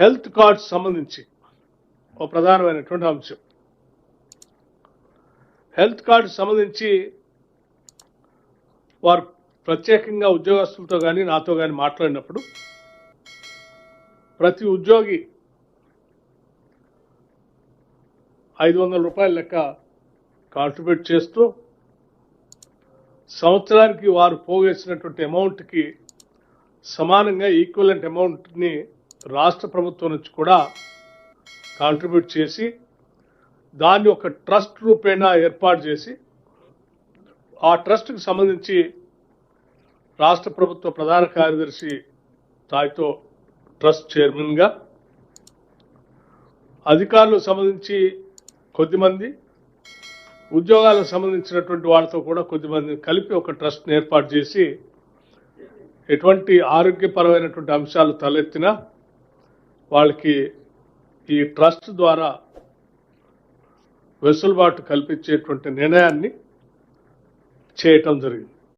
Health cards సంబంధించి ఒక ప్రధానమైనటువంటి అంశం. హెల్త్ కార్డు సంబంధించి వారు ప్రత్యేకంగా ఉద్యోగస్తులతో కానీ నాతో కానీ మాట్లాడినప్పుడు ప్రతి ఉద్యోగి 500 రూపాయల లెక్క కాంట్రిబ్యూట్ చేస్తూ సంవత్సరానికి వారు పోగేసినటువంటి అమౌంట్కి సమానంగా ఈక్వలెంట్ అమౌంట్ని రాష్ట్ర ప్రభుత్వం నుంచి కూడా కాంట్రిబ్యూట్ చేసి దాన్ని ఒక ట్రస్ట్ రూపేణా ఏర్పాటు చేసి ఆ ట్రస్ట్కి సంబంధించి రాష్ట్ర ప్రభుత్వ ప్రధాన కార్యదర్శి స్థాయితో ట్రస్ట్ చైర్మన్గా, అధికారులకు సంబంధించి కొద్దిమంది, ఉద్యోగాలకు సంబంధించినటువంటి వాళ్ళతో కూడా కొద్దిమందిని కలిపి ఒక ట్రస్ట్ని ఏర్పాటు చేసి ఎటువంటి ఆరోగ్యపరమైనటువంటి అంశాలు తలెత్తినా వాళ్ళకి ఈ ట్రస్ట్ ద్వారా వెసులుబాటు కల్పించేటువంటి నిర్ణయాన్ని చేయటం జరిగింది.